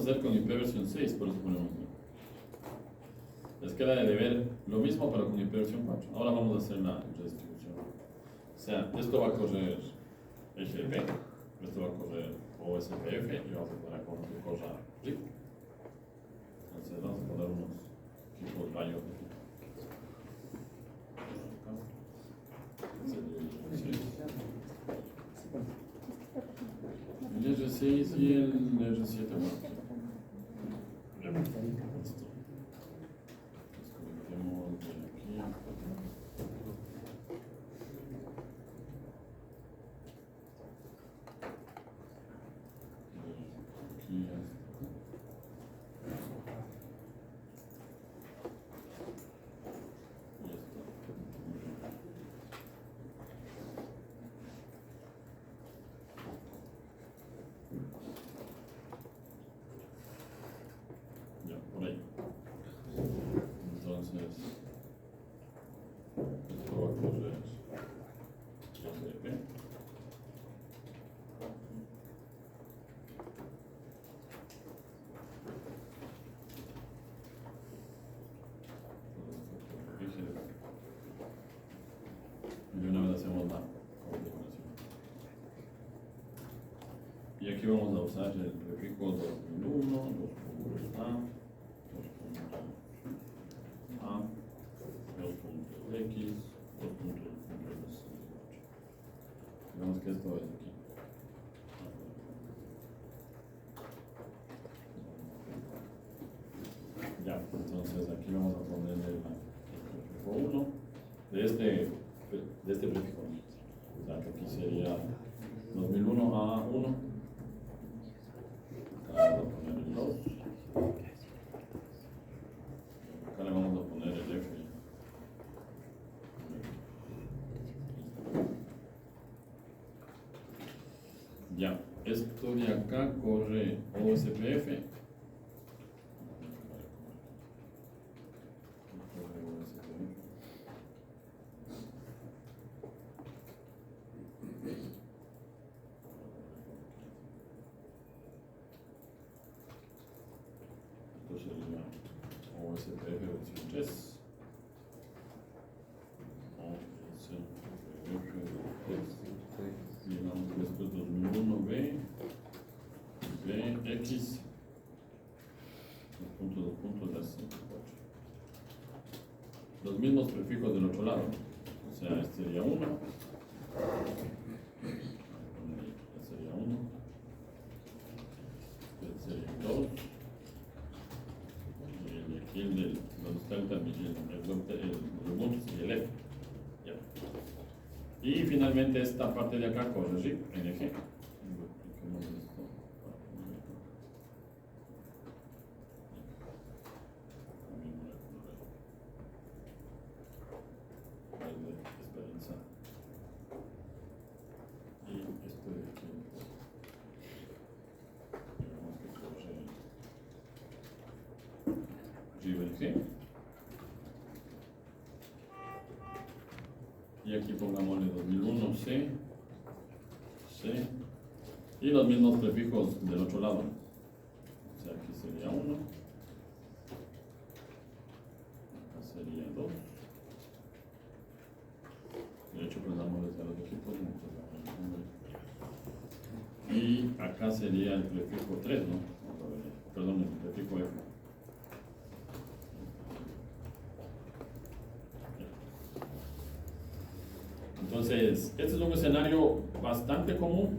vamos a hacer con IP versión 6, por eso ponemos 1. Les queda de ver lo mismo pero con IP versión 4. Ahora vamos a hacer la redistribución. O sea, esto va a correr HLP, esto va a correr OSPF y vamos a poner con que corra RIP. Entonces vamos a poner unos equipos varios aquí. El R6 y el R7 más. Desconectemos de aquí. Aquí ya, por ahí. Entonces, esto va a correr SDP. Y una vez hacemos la configuración. Y aquí vamos a usar el prefijo 2001, 2.A, 2.A, 2.x, 2.x. Digamos que esto es aquí. Ya, entonces aquí vamos a ponerle el prefijo 1 de este prefijo. O sea, que aquí sería 2001 a 1. Acá vamos a poner el 2. Acá le vamos a poner el F. Ya, esto de acá corre OSPF. Esto sería OSPF versión 3. OSPF 3. Digamos que esto es 2001B, BX, 2.2 de 54. Los mismos prefijos del otro lado. O sea, este sería 1. Este sería 1. Este sería 2. Y aquí el del, donde está el término, el Ubuntu sería el F. Ya. Y finalmente esta parte de acá corre RIP, NG. Esperanza. Y esto de aquí. Digamos que corre RIP, NG. Y aquí pongámosle 2001 C, C, y los mismos prefijos del otro lado. O sea, aquí sería 1, acá sería 2. De hecho, pues damos a los equipos. Y acá sería el prefijo 3, ¿no? Perdón, el prefijo F. Entonces, este es un escenario bastante común,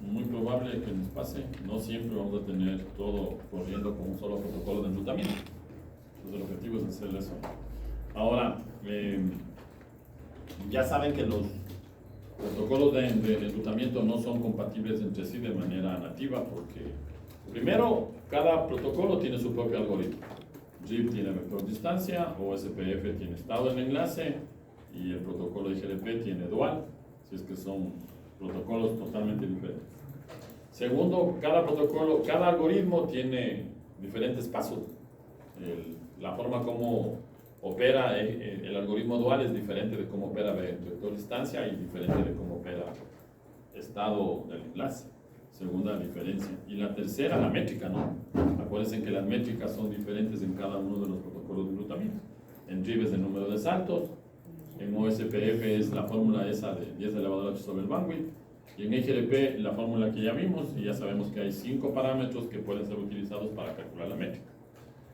muy probable que nos pase. No siempre vamos a tener todo corriendo con un solo protocolo de enrutamiento. Entonces, el objetivo es hacer eso. Ahora, ya saben que los protocolos de enrutamiento no son compatibles entre sí de manera nativa, porque primero, cada protocolo tiene su propio algoritmo. RIP tiene vector distancia, OSPF tiene estado en enlace, y el protocolo IGRP tiene dual, si es que son protocolos totalmente diferentes. Segundo, cada protocolo, cada algoritmo tiene diferentes pasos. La forma como opera el algoritmo dual es diferente de cómo opera vector distancia y diferente de cómo opera estado del enlace. Segunda diferencia. Y la tercera, la métrica, ¿no? Acuérdense que las métricas son diferentes en cada uno de los protocolos de enrutamiento. En DRIV es el número de saltos, en OSPF es la fórmula esa de 10 elevado a 8 sobre el bandwidth, y en EGRP la fórmula que ya vimos, y ya sabemos que hay 5 parámetros que pueden ser utilizados para calcular la métrica.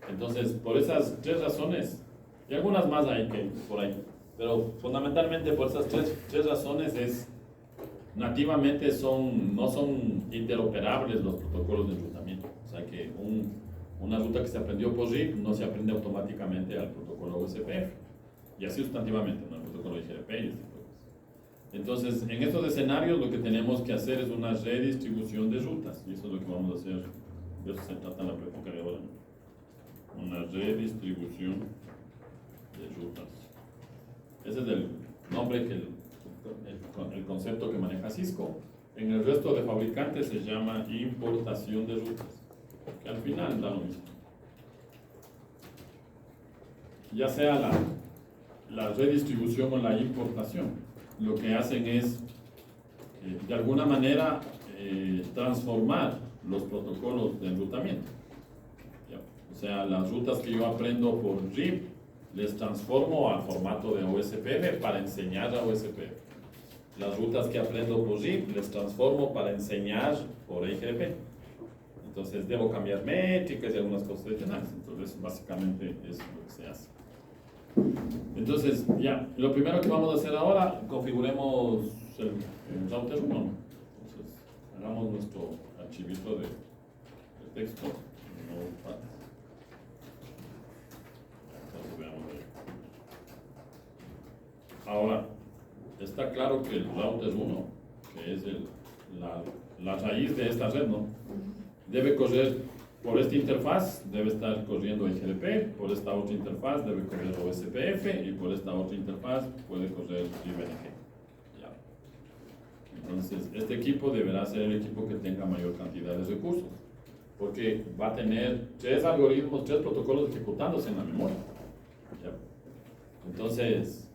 Entonces, por esas 3 razones, y algunas más hay que por ahí, pero fundamentalmente por esas tres razones nativamente no son interoperables los protocolos de enrutamiento. O sea que una ruta que se aprendió por RIP no se aprende automáticamente al protocolo OSPF. Y así sustantivamente, ¿no? El protocolo IGRP y este tipo de cosas. Entonces, en estos escenarios lo que tenemos que hacer es una redistribución de rutas. Y eso es lo que vamos a hacer. De eso se trata la pregunta de ahora, ¿no? Una redistribución de rutas. Ese es el nombre el concepto que maneja Cisco. En el resto de fabricantes se llama importación de rutas, que al final da lo mismo. Ya sea la redistribución o la importación, lo que hacen es, de alguna manera, transformar los protocolos de enrutamiento. ¿Ya? O sea, las rutas que yo aprendo por RIP, les transformo a formato de OSPF para enseñar a OSPF. Las rutas que aprendo por RIP, les transformo para enseñar por IGRP. Entonces, debo cambiar métricas y algunas cosas adicionales. Entonces, básicamente es lo que se hace. Entonces, ya, lo primero que vamos a hacer ahora, configuremos el router 1. Entonces, hagamos nuestro archivito de texto. Notepad. Entonces, veamos ahí. Ahora, está claro que el router 1, que es la raíz de esta red, ¿no? Debe correr por esta interfaz, debe estar corriendo IGRP, por esta otra interfaz debe correr OSPF y por esta otra interfaz puede correr IBNG. Ya. Entonces, este equipo deberá ser el equipo que tenga mayor cantidad de recursos, porque va a tener 3 algoritmos, 3 protocolos ejecutándose en la memoria. Ya. Entonces,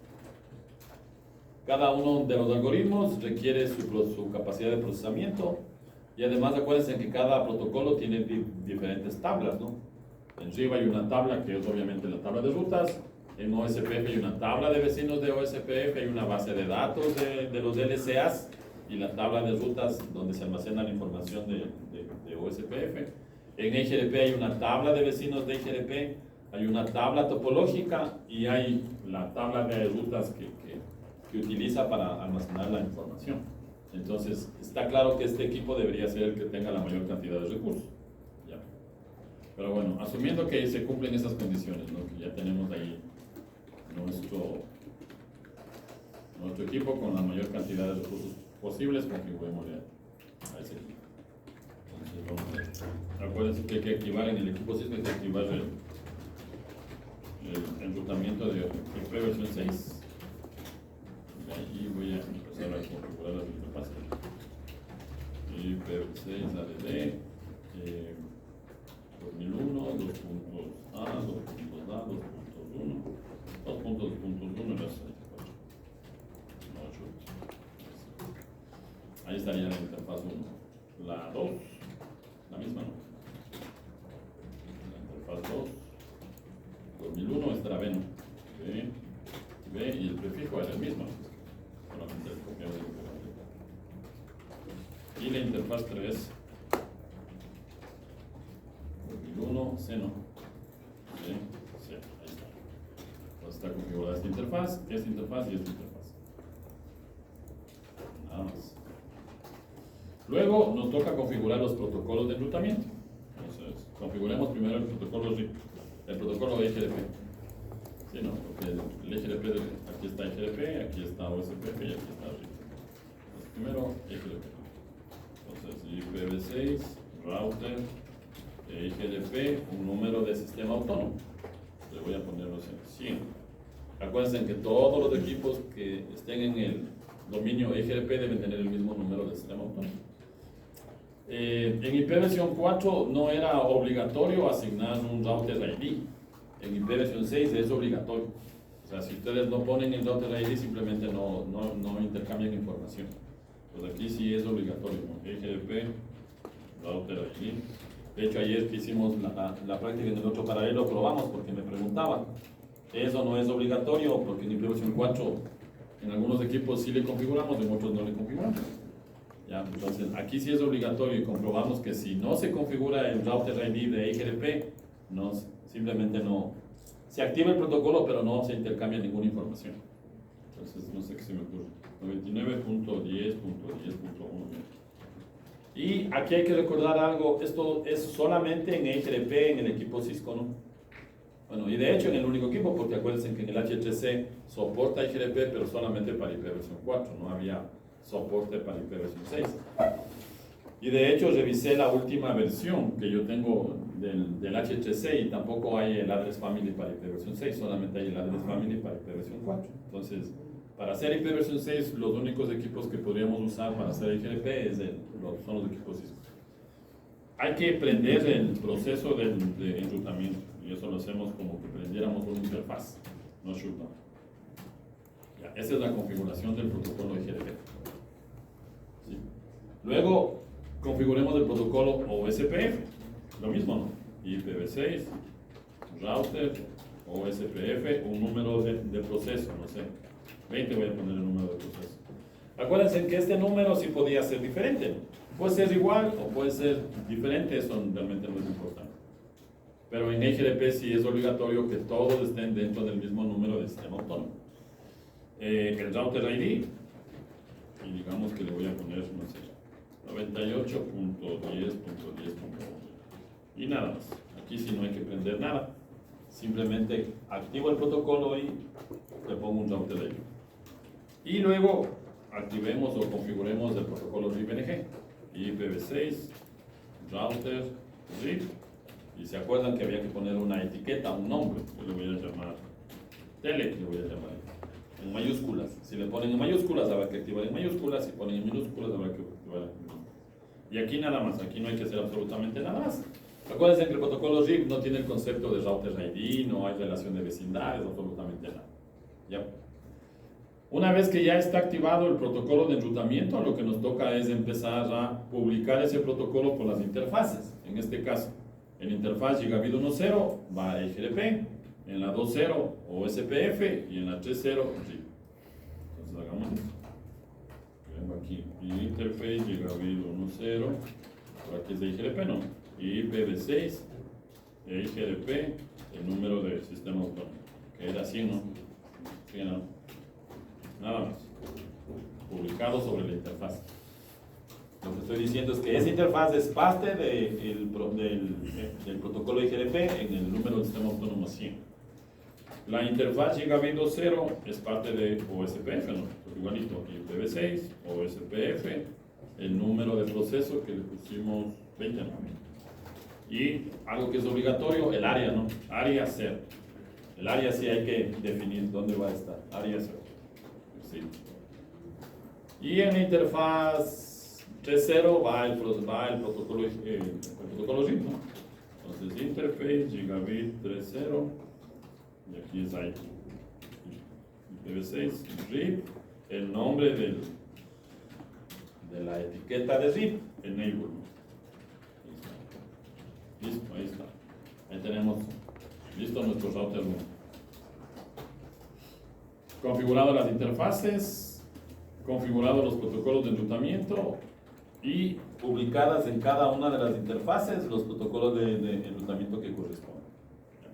cada uno de los algoritmos requiere su capacidad de procesamiento. Y además acuérdense que cada protocolo tiene diferentes tablas, ¿no? En RIP hay una tabla que es obviamente la tabla de rutas, en OSPF hay una tabla de vecinos de OSPF, hay una base de datos de los LCAs y la tabla de rutas donde se almacena la información de OSPF. En IGRP hay una tabla de vecinos de IGRP, hay una tabla topológica y hay la tabla de rutas que utiliza para almacenar la información. Entonces, está claro que este equipo debería ser el que tenga la mayor cantidad de recursos. ¿Ya? Pero bueno, asumiendo que se cumplen esas condiciones, ¿no? Que ya tenemos ahí nuestro equipo con la mayor cantidad de recursos posibles, configuremos a ese equipo. Entonces, acuérdense que hay que activar en el equipo Cisco, hay que activar el enrutamiento de IP versión 6. Y voy a empezar a configurar las interfaces. IP6 ADD 2001, 2.A, 2.A, 2.1, 2.2.1 ahí estaría la interfaz 1. La 2, la misma, ¿no? La interfaz 2, 2001 estará B, ¿no? B y el prefijo era el mismo. Y la interfaz 3, 2001, seno. C, ahí está. Entonces está configurada esta interfaz y esta interfaz. Nada más. Luego nos toca configurar los protocolos de enrutamiento. Entonces, configuremos primero el protocolo RIP, el protocolo IGRP. Sí, no, porque el IGRP, aquí está IGRP, aquí está OSPF y aquí está RIP. Entonces, primero IGRP. Entonces, IPv6, router, IGRP, un número de sistema autónomo. Le voy a poner los 100. Acuérdense que todos los equipos que estén en el dominio IGRP deben tener el mismo número de sistema autónomo. En IP versión 4 no era obligatorio asignar un router ID. En IP versión 6 es obligatorio. O sea, si ustedes no ponen el router ID, simplemente no intercambian información. Pues aquí sí es obligatorio, ¿no? IGRP router ID. De hecho, ayer que hicimos la práctica en el otro paralelo, probamos porque me preguntaban, ¿eso no es obligatorio? Porque en IPv4 en algunos equipos sí le configuramos, en otros no le configuramos. Ya, entonces, aquí sí es obligatorio y comprobamos que si no se configura el router ID de IGRP, no, simplemente no se activa el protocolo, pero no se intercambia ninguna información. Entonces, no sé qué se me ocurre. 99.10.10.1. Y aquí hay que recordar algo, esto es solamente en IGRP, en el equipo Cisco, ¿no? Bueno, y de hecho en el único equipo, porque acuérdense que en el H3C soporta IGRP, pero solamente para IPv4, no había soporte para IPv6. Y de hecho revisé la última versión que yo tengo del H3C y tampoco hay el Address Family para IPv6, solamente hay el Address Family para IPv4. Entonces, para hacer IPv6, los únicos equipos que podríamos usar para hacer IGRP son los equipos Cisco. Hay que prender el proceso de enrutamiento, y eso lo hacemos como que prendiéramos una interfaz, no shutdown. Ya, esa es la configuración del protocolo IGRP. ¿Sí? Luego, configuremos el protocolo OSPF, lo mismo, ¿no? IPv6, router, OSPF, un número de proceso, no sé, 20 voy a poner el número de proceso. Acuérdense que este número sí podía ser diferente, puede ser igual o puede ser diferente, eso realmente no es importante. Pero en IGRP sí es obligatorio que todos estén dentro del mismo número de sistema autónomo. El router ID, y digamos que le voy a poner, no sé, 98.10.10.1 y nada más. Aquí sí no hay que prender nada, simplemente activo el protocolo y le pongo un router ID. Y luego activemos o configuremos el protocolo RIP-NG, IPv6, router, RIP, y se acuerdan que había que poner una etiqueta, un nombre, yo le voy a llamar Telec, le voy a llamar en mayúsculas. Si le ponen en mayúsculas habrá que activar en mayúsculas, si ponen en minúsculas habrá que activar en minúsculas. Y aquí nada más, aquí no hay que hacer absolutamente nada más. Acuérdense que el protocolo RIP no tiene el concepto de router ID, no hay relación de vecindades, absolutamente nada. ¿Ya? Una vez que ya está activado el protocolo de enrutamiento, lo que nos toca es empezar a publicar ese protocolo por las interfaces. En este caso, en la interfaz Gigabit 1.0 va a IGRP, en la 2.0 OSPF y en la 3.0 RIP. Entonces hagamos esto. Vengo aquí, interface Gigabit 1.0, por aquí es de IGRP, no, IPv6, IGRP, el número de sistema autónomo, que era 100, ¿no? 100, ¿no? Nada más, publicado sobre la interfaz. Lo que estoy diciendo es que esa interfaz es parte del protocolo IGRP en el número del sistema autónomo 100. La interfaz Gigabit 2.0 es parte de OSPF, ¿no? Igualito, IPv6, OSPF, el número de proceso que le pusimos 20, ¿no? Y algo que es obligatorio, el área, ¿no? Área 0. El área sí hay que definir dónde va a estar, área 0. Sí. Y en la interfaz 3.0 va el protocolo RIP, ¿no? Entonces, interface Gigabit 3.0, y aquí es ahí, IPv6, RIP, el nombre de la etiqueta de RIP, enable, ¿no? Listo, ahí está. Ahí tenemos listo nuestro router 1. Configurado las interfaces, configurados los protocolos de enrutamiento y publicadas en cada una de las interfaces los protocolos de enrutamiento que corresponden.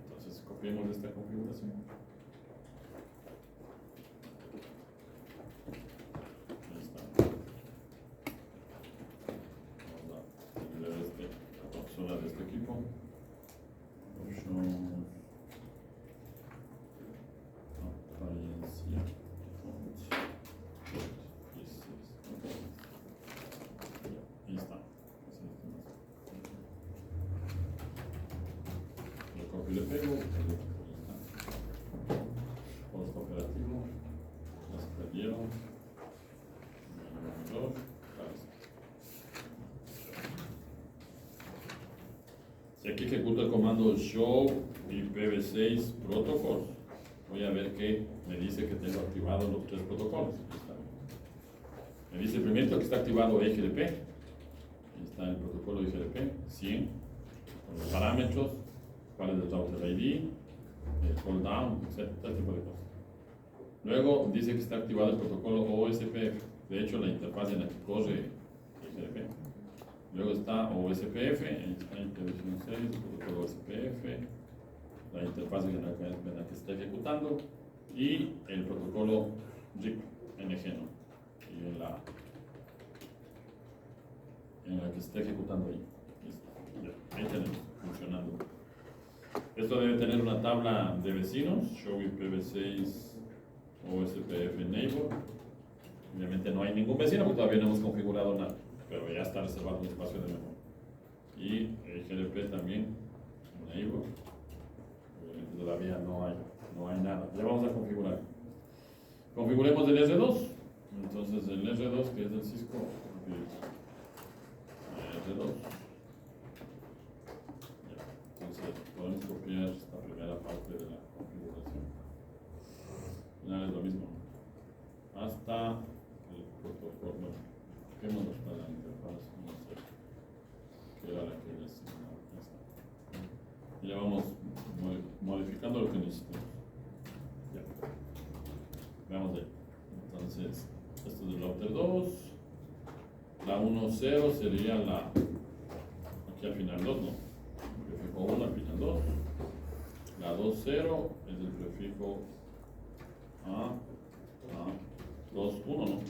Entonces, copiemos esta configuración. Ahí está. Vamos a leer la consola de este equipo. Y le pego, post operativo, las perdieron, si aquí ejecuto el comando show IPv6 protocols, voy a ver que me dice que tengo activados los 3 protocolos. Me dice primero que está activado IGRP, Ahí está el protocolo IGRP, 100, con los parámetros, cuál es el router ID, el call down, etc. Todo tipo de cosas. Luego dice que está activado el protocolo OSPF, de hecho la interfaz en la que corre IGRP. Luego está OSPF, ahí está intervención 6, el protocolo OSPF, la interfaz en la que se está ejecutando y el protocolo RIP, NG, ¿no? Y en la que se está ejecutando ahí. Listo. Ya, ahí tenemos, funcionando. Esto debe tener una tabla de vecinos, show IPv6 OSPF neighbor. Obviamente no hay ningún vecino porque todavía no hemos configurado nada, pero ya está reservado un espacio de memoria. Y el GRP también, neighbor. Obviamente todavía no hay nada. Ya vamos a configurar. Configuremos el R2. Entonces el R2, que es el Cisco, R2. Ya. Entonces podemos copiar esta primera parte de la configuración. Al final es lo mismo. Hasta el protocolo. ¿Qué modo está la interfaz? No sé. ¿Qué era la que les y ya vamos modificando lo que necesitamos. Ya. Veamos ahí. Entonces, esto es el router 2. La 1.0 sería la. Aquí al final 2, ¿no? El prefijo 1 al final 2. La 2.0 es el prefijo A 2.1, ¿no?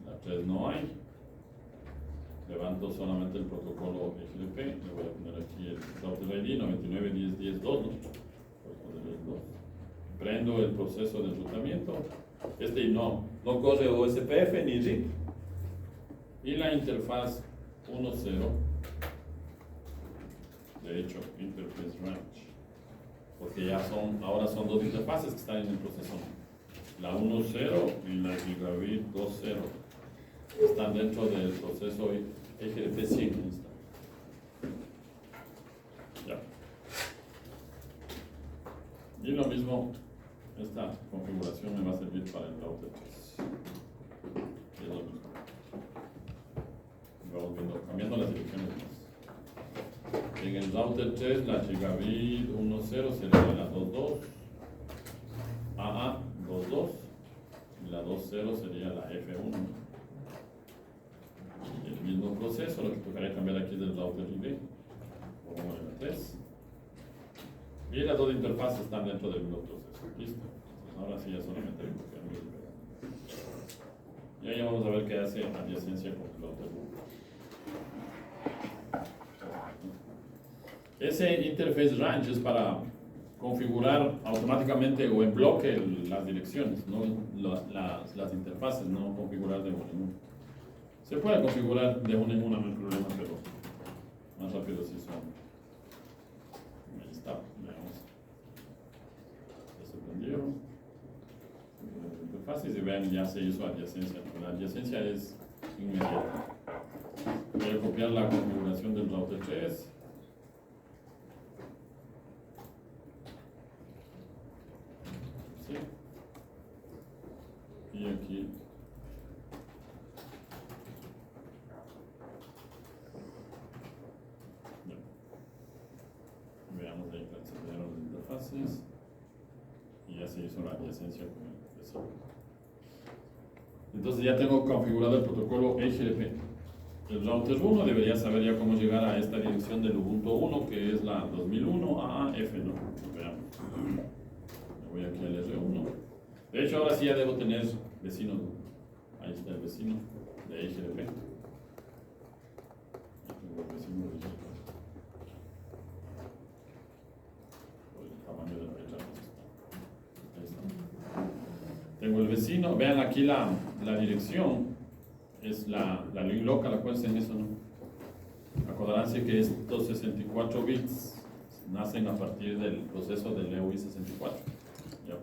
La 3 no hay. Levanto solamente el protocolo IGRP. Le voy a poner aquí el router ID 99.10.10.2, ¿no? Voy a poner el 2. Prendo el proceso de enrutamiento. Este no corre OSPF ni RIP. Y la interfaz 1.0, de hecho, Interface Range, porque ya ahora son dos interfaces que están en el proceso. La 1.0 y la Gigabit 2.0 están dentro del proceso IGRP 100. Ya. Y lo mismo, esta configuración me va a servir para el router 3. Es lo mismo. Vamos viendo, cambiando las direcciones más. En el router 3, la Gigabit 1.0 sería la 2.2, AA 2.2, y la 2.0 sería la F1. Y el mismo proceso, lo que tocaría cambiar aquí es el router ID, como el 3. Y las dos interfaces están dentro del mismo proceso. Listo. Ahora sí ya solamente hay que copiar y pegar. Y ahí vamos a ver qué hace adyacencia con el router 1. Ese interface range es para configurar automáticamente o en bloque las direcciones, no las interfaces, no configurar de uno en uno. Se puede configurar de uno en uno, no hay problema, pero más rápido si son. Ahí está, veamos. Ya se prendieron las interfaces y vean, ya se hizo adyacencia. La adyacencia es inmediata. Voy a copiar la configuración del router 3. Sí. Y aquí. Ya. Veamos ahí que se crearon las interfaces. Y ya se hizo la adyacencia con el vecino. Entonces ya tengo configurado el protocolo IGRP. El router 1 debería saber ya cómo llegar a esta dirección del Ubuntu 1, que es la 2001 AAF, ¿no? Veamos. Me voy aquí al R1. De hecho, ahora sí ya debo tener vecinos. Ahí está el vecino de IGRP. Aquí tengo el vecino de IGRP. Por el tamaño de la letra. Ahí está. Tengo el vecino. Vean aquí la dirección. Es la link local, acuérdense en eso, ¿no? Acordarse que estos 64 bits nacen a partir del proceso del EUI 64. ¿Ya?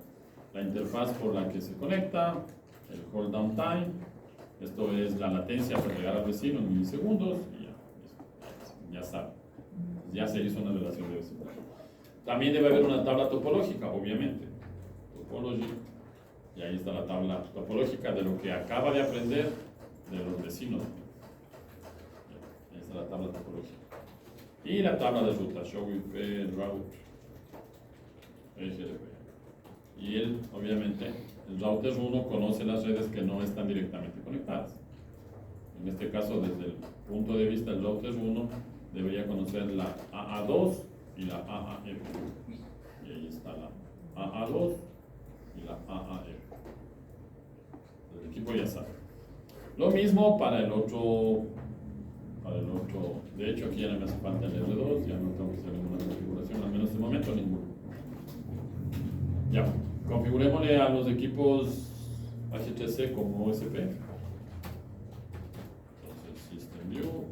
La interfaz por la que se conecta, el hold down time, esto es la latencia para llegar al vecino en milisegundos, y ya sabe. Ya se hizo una relación de vecindad. También debe haber una tabla topológica, obviamente. Topology, y ahí está la tabla topológica de lo que acaba de aprender de los vecinos. Esta es la tabla topológica. Y la tabla de ruta, show IP, route, HLP. Y él, obviamente, el router 1 conoce las redes que no están directamente conectadas. En este caso, desde el punto de vista del router 1, debería conocer la AA2 y la AAF. Y ahí está la AA2 y la AAF. El equipo ya sabe. Lo mismo para el otro. De hecho, aquí ya no me hace falta el R2, ya no tengo que hacer ninguna configuración, al menos de momento ninguno. Ya, configurémosle a los equipos HTC como OSP. Entonces, System View,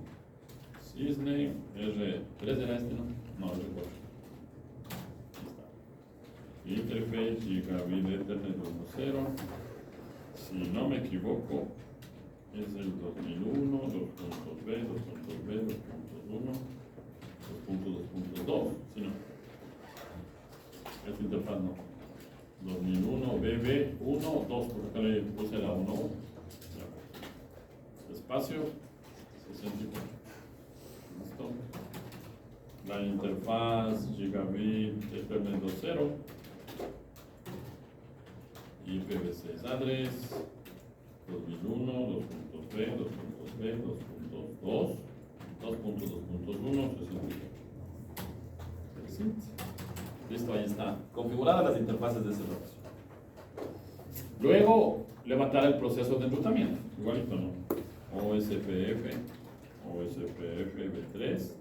Sysname, R3 era este, ¿no? No, R4. Ahí está. Interface, Gigabit Ethernet 1.0. Si no me equivoco, es el 2001, 2.b, 2.b, 2.1, 2.2.2, si no. Esta interfaz no. 2001, BB1, 2, porque acá le puse la 1. Espacio, 64. Listo. La interfaz Gigabit Ethernet 2.0. IPv6 address 2001, 2.b, 2.b, 2.2, 2.2.1, 64. Listo, ahí está. Configuradas las interfaces de ese router. Luego, levantar el proceso de enrutamiento. Igualito, ¿no? OSPF, OSPF V3,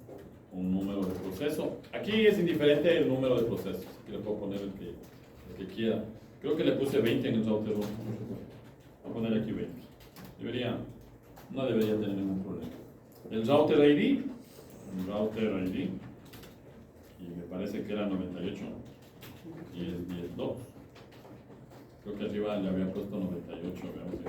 un número de proceso. Aquí es indiferente el número de procesos. Aquí le puedo poner el que quiera. Creo que le puse 20 en el router 1. Voy a poner aquí 20. No debería tener ningún problema. El router ID, y me parece que era 98, y es 10.2. Creo que arriba le había puesto 98, veamos.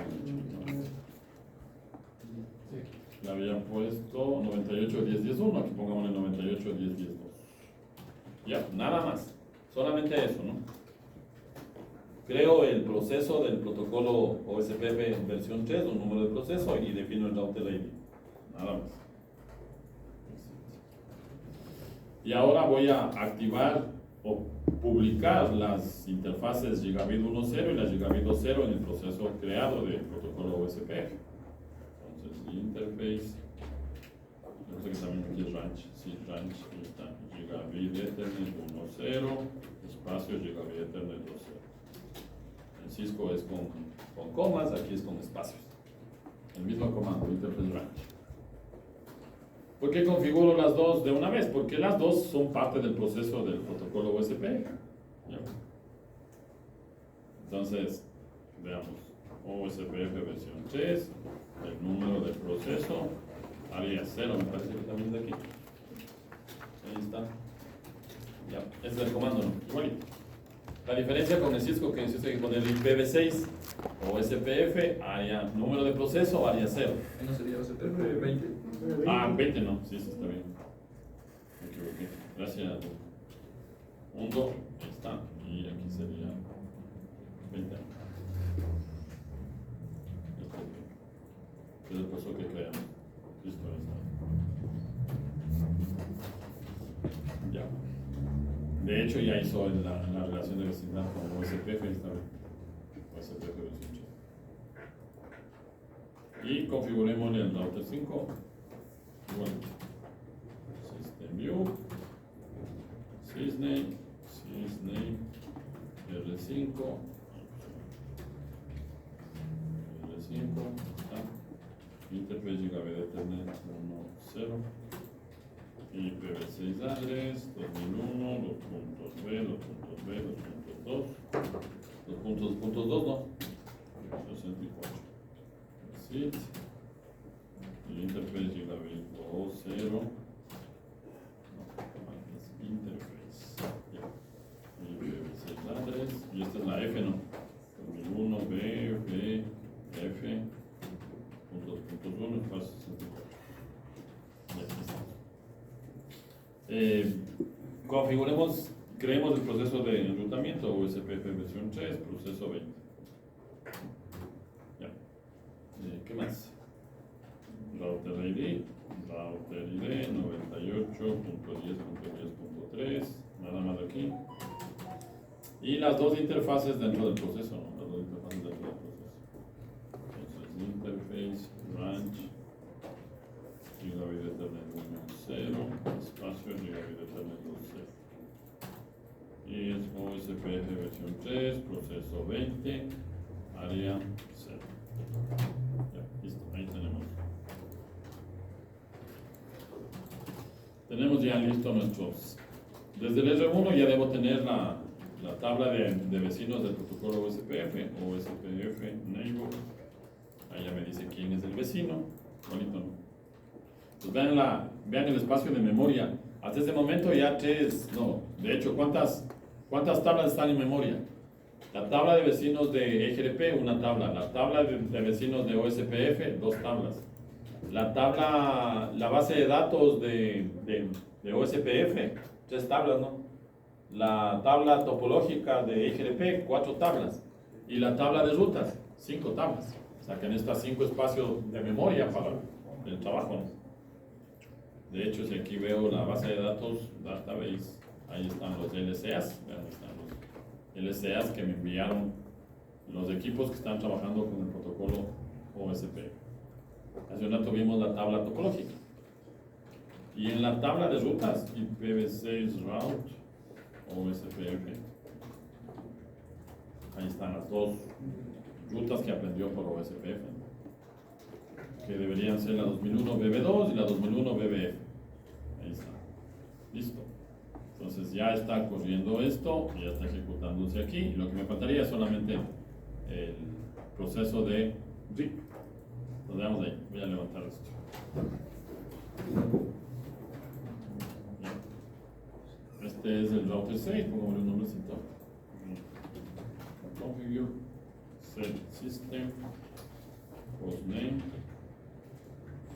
Le había puesto 98, 10, 10, 1. Aquí pongámosle 98, 10, 10, 2. Ya, nada más. Solamente eso, ¿no? Creo el proceso del protocolo OSPF en versión 3, un número de proceso, y defino el router ID. Nada más. Y ahora voy a activar o publicar las interfaces Gigabit 1.0 y la Gigabit 2.0 en el proceso creado del protocolo OSPF. Entonces, interface, yo sé que también aquí es ranch, sí, ranch, ahí está, Gigabit Ethernet 1.0, espacio Gigabit Ethernet 2.0. En Cisco es con comas, aquí es con espacios. El mismo comando, interface ranch. ¿Por qué configuro las dos de una vez? Porque las dos son parte del proceso del protocolo USP. ¿Ya? Entonces, veamos. OSPF versión 3, el número del proceso, área 0, me parece que también de aquí. Ahí está. Ya, ese es el comando, ¿no? Igualito. La diferencia con el Cisco que necesita que poner IPv6 o SPF, área, número de proceso, área 0. ¿No sería OSPF 20? Ah, 20 no, sí, está bien. Me equivoqué. Gracias. 1, ahí está. Y aquí sería 20. ¿Qué es el paso que creamos? Listo, ahí está. Ya. De hecho, ya hizo la relación de vecindad con OSPF, ahí está bien. OSPF versión 3. Y configuremos el router 5. Igual. System View, Sysname, R5, está. Interface Gigabit Ethernet 1.0, IPv6 address 2001, 2.b, 2.b, 2.2, 2.2.2, no, 64. Exit. El interface Gigabit 2.0. Interface. IPv6 address. Y esta es la F, ¿no? 2001, B, B, F. Puntos, 1, espacio 64. Ya está. Configuremos, creemos el proceso de enrutamiento USPF versión 3, proceso 20. Ya. ¿Qué más? Router ID, router Router ID 98.10.10.3, nada más aquí. Y las dos interfaces dentro del proceso, ¿no? Las dos interfaces dentro del proceso. Entonces, interface, branch, Gigabit Ethernet 1.0, espacio Gigabit Ethernet 2.0. Y es OSPF versión 3, proceso 20, área 0. Ya, listo, ahí tenemos. Tenemos ya listo nuestros. Desde el R1 ya debo tener la tabla de vecinos del protocolo OSPF, OSPF neighbor. Ahí ya me dice quién es el vecino. Bonito, ¿no? Pues vean el espacio de memoria. Hasta este momento ya de hecho, ¿cuántas tablas están en memoria? La tabla de vecinos de EGRP, una tabla. La tabla de vecinos de OSPF, dos tablas. La base de datos de OSPF, tres tablas, ¿no? La tabla topológica de EGRP, 4 tablas. Y la tabla de rutas, 5 tablas. O sea que en estas 5 espacios de memoria para el trabajo, ¿no? De hecho, si aquí veo la base de datos, database, ahí están los LCAs, vean, están los LCAs que me enviaron los equipos que están trabajando con el protocolo OSPF. Hace un rato vimos la tabla topológica. Y en la tabla de rutas, IPv6 route, OSPF, ahí están las dos rutas que aprendió por OSPF, que deberían ser la 2001 BB2 y la 2001 BBF. Ahí está. Listo. Entonces ya está corriendo esto, ya está ejecutándose aquí. Y lo que me faltaría es solamente el proceso de RIP. Nos veamos ahí. Voy a levantar esto. Este es el router 6, pongámosle un nombrecito. Configure, set system, hostname,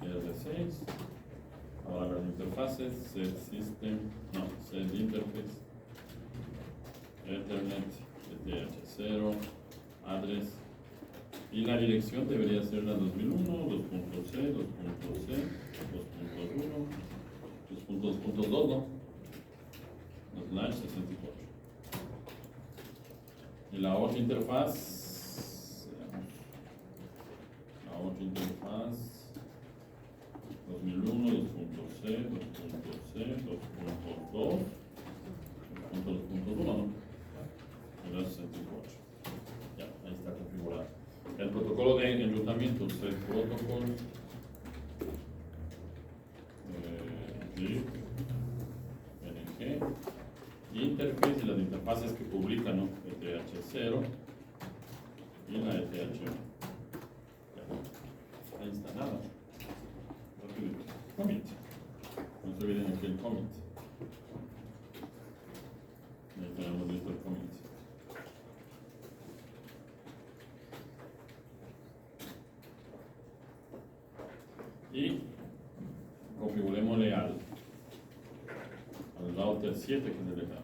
R6. Ahora las interfaces, set system, set interface, Ethernet, ETH0, address. Y la dirección debería ser la 2001, 2.c, 2.c, 2.1, 2.2.2, ¿no? Slash 64. Y la otra interfaz, la otra interfaz 2001, 2.c, 2.c, 2.2, 2.2.1, ¿no? Era 64. Ya, ahí está configurado. El protocolo de enrutamiento, set protocol, NG, interface y las interfaces que publican, ¿no? ETH0 y la ETH1. Ahí está, nada. Commit. No se olviden aquí el commit. Ahí tenemos listo el commit. Y configurémosle al router 7 que es el de acá.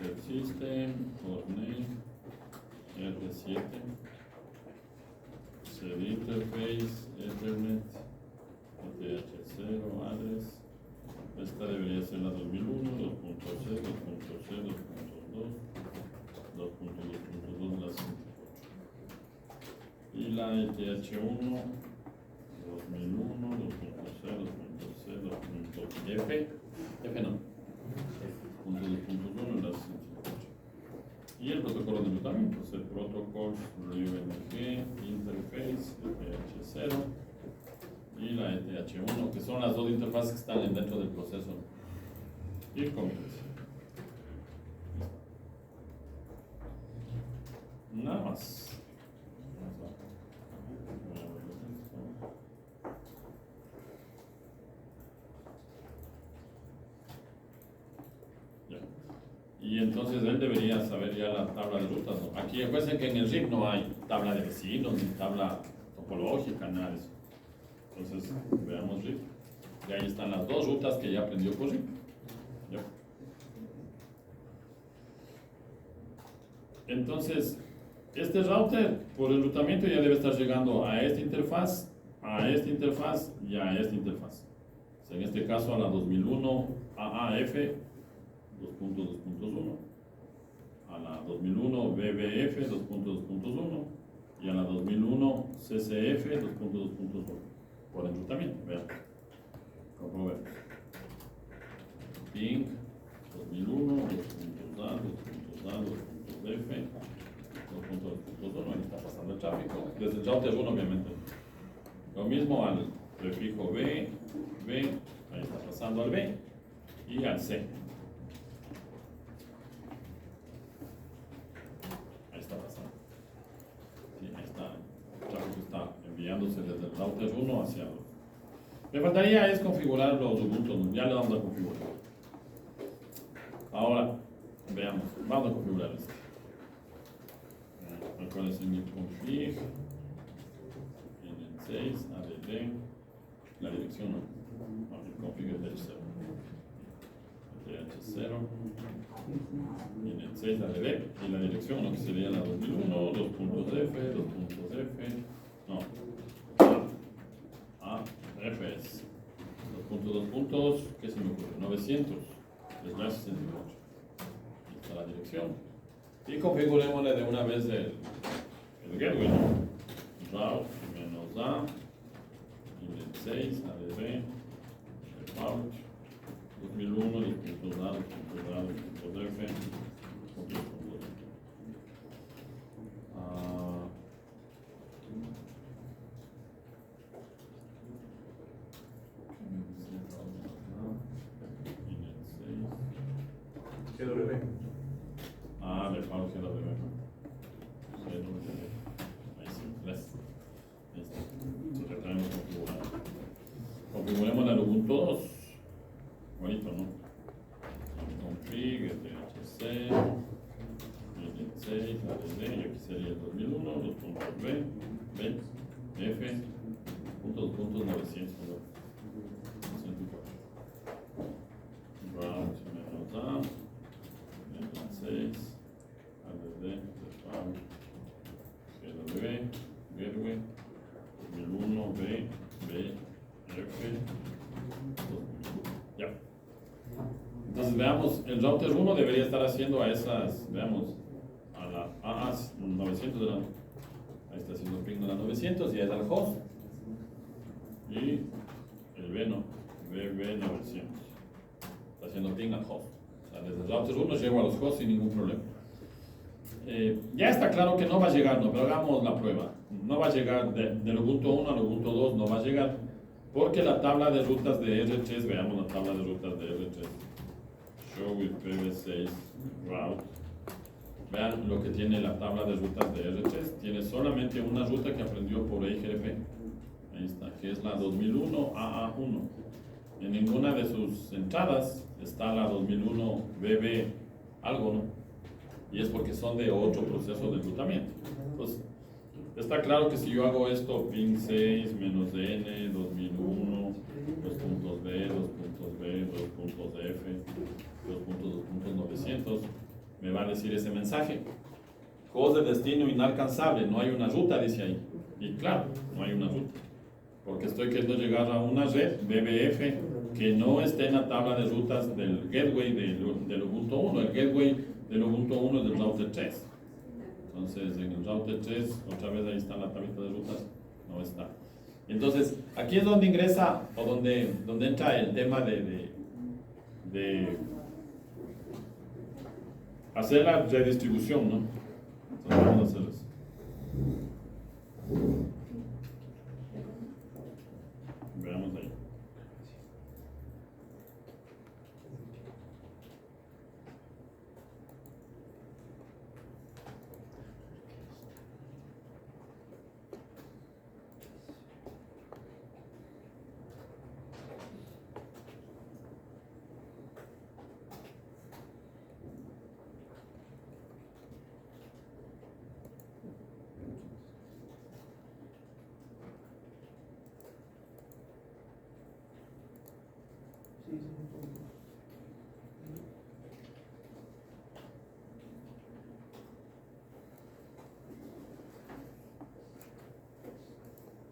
Set system, hostname, R7, set interface, Ethernet, ETH0, address. Esta debería ser la 2001, 2.c, 2.c, 2.2, 2.2.2, la 64. Y la ETH1, 2001, 2.c, 2.c, 2.f, F no, 2.2.1, la 64. Y el protocolo de enrutamiento, set protocols, RIVNG, interface, ETH0 y la ETH1, que son las dos interfaces que están dentro del proceso. Y el commit. Nada más. Ya. Y entonces él debería saber ya la tabla de rutas, ¿no? Aquí acuérdense que en el RIP no hay tabla de vecinos, ni tabla topológica, nada de eso. Entonces, veamos RIP. Y ahí están las dos rutas que ya aprendió por RIP. ¿Ya? Entonces, este router por enrutamiento ya debe estar llegando a esta interfaz, a esta interfaz y a esta interfaz. O sea, en este caso a la 2001 AAF 2.2.1, a la 2001 BBF 2.2.1 y a la 2001 CCF 2.2.1 por enrutamiento. Vean, comprobemos. Ping 2001, 2.2A, 2.2A, 2.2F, 2.2.1, ahí está pasando el tráfico. Desde el router 1, obviamente. Lo mismo al prefijo B, ahí está pasando al B y al C. Ahí está pasando. Sí, ahí está. El tráfico está enviándose desde el router 1 hacia el otro. Me faltaría es configurar los Ubuntu, ya le vamos a configurar. Ahora, veamos, vamos a configurar esto. ¿Cuál es el config? En el 6, add, la dirección, ¿no? El config es del 0. DH0. Y en el 6, add, y la dirección, ¿no? Que sería la 2001, 2.f, 2.f, no. F es 2.2 puntos, ¿qué se me ocurre? 900, slash 68. Ahí está la dirección. Y configurémosle de una vez el gateway, ¿no? Route menos A, index 6, ADB, report, 2001, 2.A, 2.A, 2.F, GW. report GW. Ahí sí, gracias. Ahí está. Entonces traemos configurado. Configuremos la Ubuntu 2. Bonito, ¿no? Config, DHC, 6, ADD, y aquí sería el 2001, 2.b, B, F, puntos 900, 104. Route menos A, 6, ADD, gateway, 2001, B, F, 2000. Ya. Entonces veamos, el router 1 debería estar haciendo a esas, veamos, a la AA 900 de la, ahí está haciendo ping de la 900 y es al host. Y el B no, BB 900. Está haciendo ping al host. O sea, desde el router 1 llego a los hosts sin ningún problema. Ya está claro que no va a llegar, no, pero hagamos la prueba. No va a llegar del Ubuntu 1 al Ubuntu 2, no va a llegar. Porque la tabla de rutas de R3, veamos la tabla de rutas de R3. Show with PV6 route. Vean lo que tiene la tabla de rutas de R3. Tiene solamente una ruta que aprendió por EIGRP. Ahí está, que es la 2001 AA1. En ninguna de sus entradas está la 2001 BB algo, ¿no? Y es porque son de otro proceso de enrutamiento. Entonces, está claro que si yo hago esto, ping 6 menos n, 2001, 2 puntos B, 2 puntos B, 2 puntos F, 2 puntos 900, me va a decir ese mensaje. Host de destino inalcanzable, no hay una ruta, dice ahí. Y claro, no hay una ruta. Porque estoy queriendo llegar a una red BBF que no esté en la tabla de rutas del gateway del Ubuntu 1. El gateway del Ubuntu 1 es del router 3. Entonces, en el router 3, otra vez ahí está la tablita de rutas, no está. Entonces, aquí es donde ingresa, o donde entra el tema de hacer la redistribución, ¿no? Entonces, vamos a hacer eso. Veamos ahí.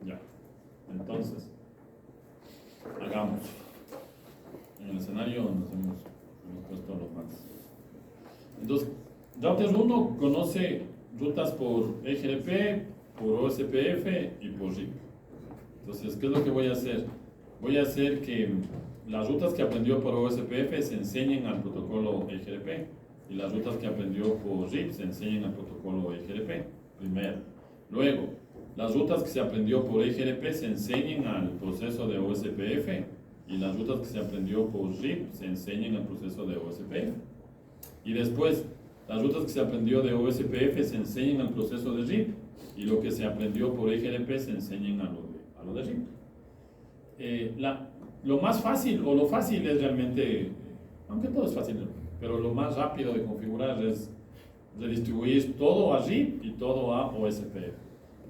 Ya. Entonces, hagamos. En el escenario nos hemos puesto los más. Entonces, Router 1 conoce rutas por EGRP, por OSPF y por RIP. Entonces, ¿qué es lo que voy a hacer? Voy a hacer que las rutas que aprendió por OSPF se enseñen al protocolo EGRP y las rutas que aprendió por RIP se enseñen al protocolo EGRP, primero. Luego, las rutas que se aprendió por EGRP se enseñen al proceso de OSPF y las rutas que se aprendió por RIP se enseñen al proceso de OSPF. Y después, las rutas que se aprendió de OSPF se enseñen al proceso de RIP y lo que se aprendió por EGRP se enseñen a lo de RIP. Lo más fácil, o lo fácil es realmente, aunque todo es fácil, pero lo más rápido de configurar es redistribuir todo a RIP y todo a OSPF.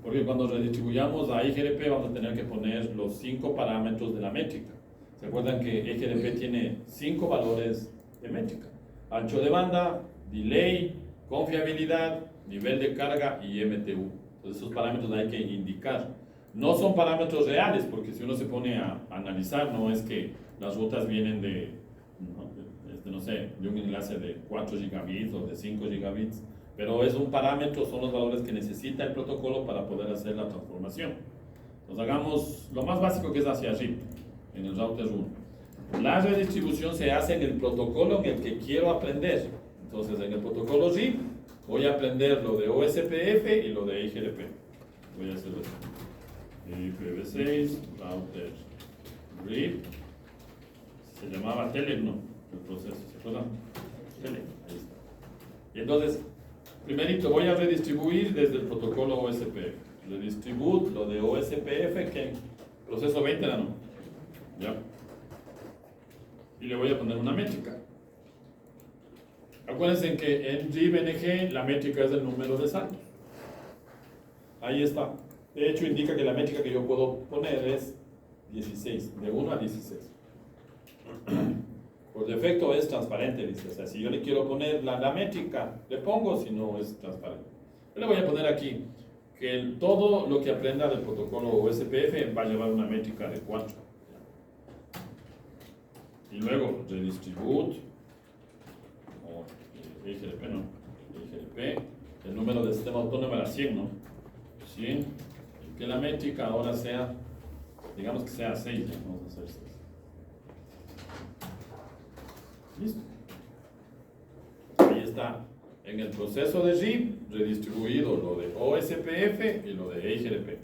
Porque cuando redistribuyamos a EGRP vamos a tener que poner los 5 parámetros de la métrica. ¿Se acuerdan que EGRP tiene 5 valores de métrica? Ancho de banda, delay, confiabilidad, nivel de carga y MTU. Entonces esos parámetros hay que indicar. No son parámetros reales, porque si uno se pone a analizar, no es que las rutas vienen de, no sé, de un enlace de 4 gigabits o de 5 gigabits, pero es un parámetro, son los valores que necesita el protocolo para poder hacer la transformación. Entonces hagamos lo más básico que es hacia RIP, en el router 1. La redistribución se hace en el protocolo en el que quiero aprender. Entonces en el protocolo RIP voy a aprender lo de OSPF y lo de EGRP. Voy a hacer esto. IPv6, router RIP, se llamaba Telec, ¿no? El proceso, ¿se acuerdan? Telec, ahí está. Y entonces, primerito voy a redistribuir desde el protocolo OSPF. Redistribute lo de OSPF, que proceso 20 era, ¿no? Ya. Y le voy a poner una métrica. Acuérdense que en RIP-NG la métrica es el número de saltos. Ahí está. De hecho, indica que la métrica que yo puedo poner es 16, de 1 a 16. Por defecto es transparente, dice. O sea, si yo le quiero poner la métrica, le pongo, si no es transparente. Yo le voy a poner aquí que todo lo que aprenda del protocolo OSPF va a llevar una métrica de 4. Y luego, redistribute, o EGRP, ¿no? EGRP, el número del sistema autónomo era 100, ¿no? 100. Que la métrica ahora sea, digamos que sea 6, ya, vamos a hacer 6. Listo. Ahí está, en el proceso de RIP, redistribuido lo de OSPF y lo de EGRP.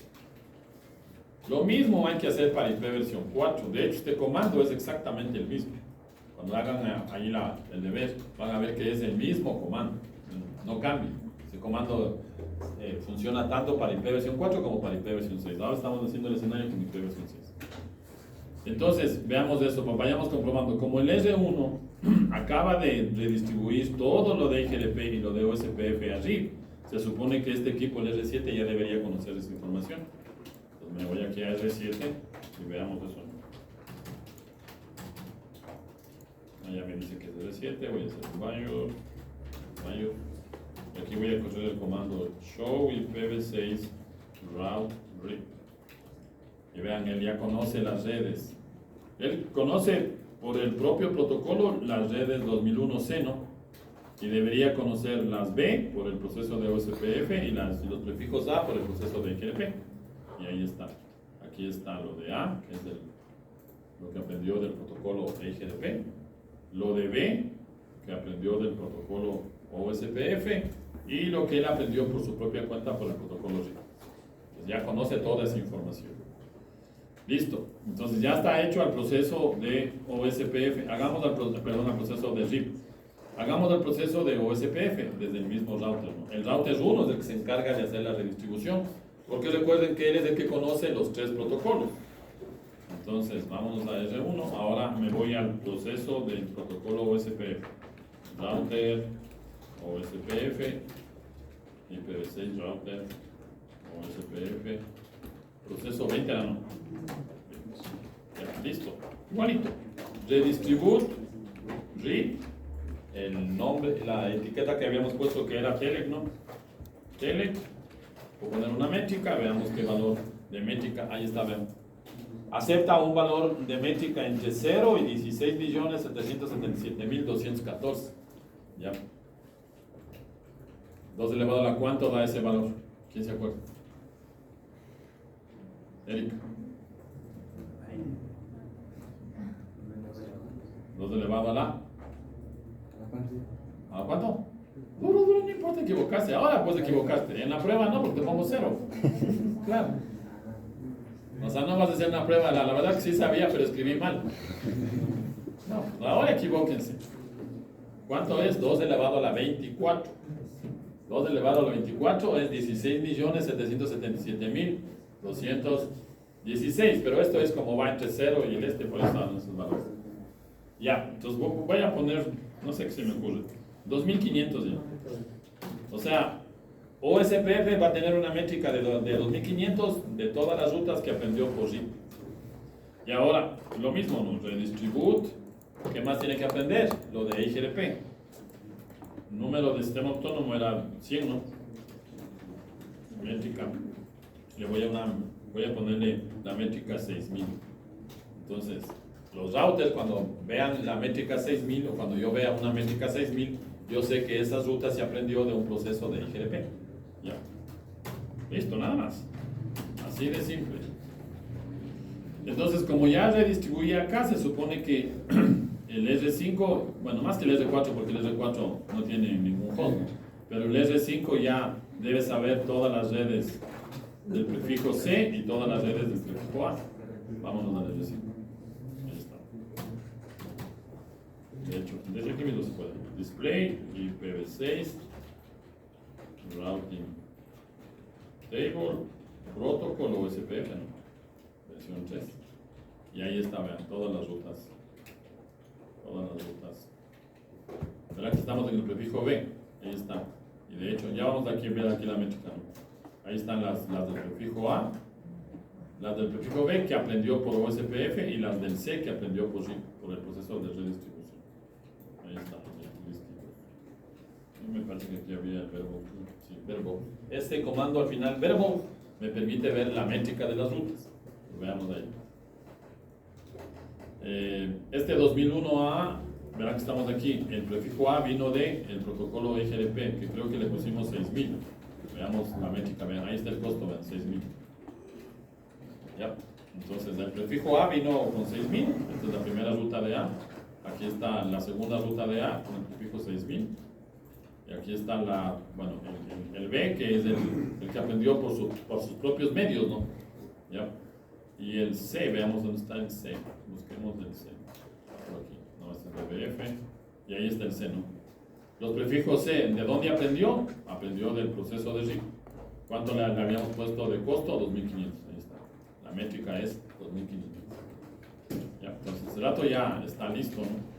Lo mismo hay que hacer para IP versión 4. De hecho, este comando es exactamente el mismo. Cuando hagan ahí el deber, van a ver que es el mismo comando. No cambia. Ese comando funciona tanto para IP versión 4 como para IP versión 6. Ahora estamos haciendo el escenario con IP versión 6. Entonces, veamos eso, vayamos comprobando. Como el R1 acaba de redistribuir todo lo de EGRP y lo de OSPF a RIP, se supone que este equipo, el R7, ya debería conocer esa información. Entonces me voy aquí a R7 y veamos eso. Allá me dice que es R7, voy a hacer un mayor. Y aquí voy a correr el comando show IPv6 route RIP. Y vean, él ya conoce las redes. Él conoce por el propio protocolo las redes 2001C, ¿no? Y debería conocer las B por el proceso de OSPF y los prefijos A por el proceso de EGRP. Y ahí está. Aquí está lo de A, que es lo que aprendió del protocolo EGRP. Lo de B, que aprendió del protocolo OSPF. Y lo que él aprendió por su propia cuenta por el protocolo RIP. Pues ya conoce toda esa información. Listo. Entonces ya está hecho el proceso de OSPF. Hagamos al proceso de RIP. Hagamos el proceso de OSPF desde el mismo router, ¿no? El router 1 es el que se encarga de hacer la redistribución, porque recuerden que él es el que conoce los 3 protocolos. Entonces, vámonos a R1. Ahora me voy al proceso del protocolo OSPF. Router, OSPF, IPv6 router, OSPF, proceso 20, ¿no? Ya, listo. Igualito. Redistribute, RIP, el nombre, la etiqueta que habíamos puesto que era Telec, ¿no? Telec, Voy a poner una métrica, veamos qué valor de métrica, ahí está, vean. Acepta un valor de métrica entre 0 y 16.777.214. Ya. 2 elevado a la cuánto da ese valor. ¿Quién se acuerda? Erika. 2 elevado a la. ¿A cuánto? Duro, no importa equivocarse. Ahora puedes equivocarte. En la prueba no, porque te pongo 0. Claro. O sea, no vas a hacer una prueba. La verdad que sí sabía, pero escribí mal. No, ahora equivóquense. ¿Cuánto es? 2 elevado a la 24. 2 elevado a la 24 es 16.777.216. Pero esto es como va entre 0 y el por eso dan esos valores. Ya, entonces voy a poner, no sé qué se me ocurre, 2.500 ya. O sea, OSPF va a tener una métrica de 2.500 de todas las rutas que aprendió por RIP. Y ahora, lo mismo, ¿no? Redistribute, ¿qué más tiene que aprender? Lo de IGRP. Número de sistema autónomo era 100, ¿no? Métrica. Voy a ponerle la métrica 6.000. Entonces, los routers, cuando vean la métrica 6.000 o cuando yo vea una métrica 6.000, yo sé que esas rutas se aprendió de un proceso de IGRP. Ya. Listo, nada más. Así de simple. Entonces, como ya redistribuí acá, se supone que el R5, bueno, más que el R4, porque el R4 no tiene ningún host, pero el R5 ya debe saber todas las redes del prefijo C y todas las redes del prefijo A. Vámonos al R5. Ahí está. De hecho, desde aquí mismo se puede. Display, IPv6, Routing Table, Protocol o SPF, ¿no? Versión 3. Y ahí está, vean, todas las rutas. Todas las rutas. ¿Verdad que estamos en el prefijo B? Ahí está. Y de hecho, ya vamos a ver aquí la métrica, ¿no? Ahí están las del prefijo A, las del prefijo B que aprendió por OSPF y las del C que aprendió por el proceso de redistribución. Ahí está. Y me parece que aquí había el verbo. Sí, verbo. Este comando al final, verbo, me permite ver la métrica de las rutas. Lo veamos ahí. Este 2001A, verán que estamos aquí. El prefijo A vino del protocolo IGRP, que creo que le pusimos 6.000. Veamos la métrica, vean, ahí está el costo, vean, 6.000. Ya, entonces el prefijo A vino con 6.000, esta es la primera ruta de A. Aquí está la segunda ruta de A con el prefijo 6.000. Y aquí está el B, que es el que aprendió por sus propios medios, ¿no? ¿Ya? Y el C, veamos dónde está el C. Busquemos el C. Por aquí, no, este es el BF. Y ahí está el C, ¿no? Los prefijos C, ¿de dónde aprendió? Aprendió del proceso de RIP. ¿Cuánto le habíamos puesto de costo? 2.500. Ahí está. La métrica es 2.500. Ya, entonces el dato ya está listo, ¿no?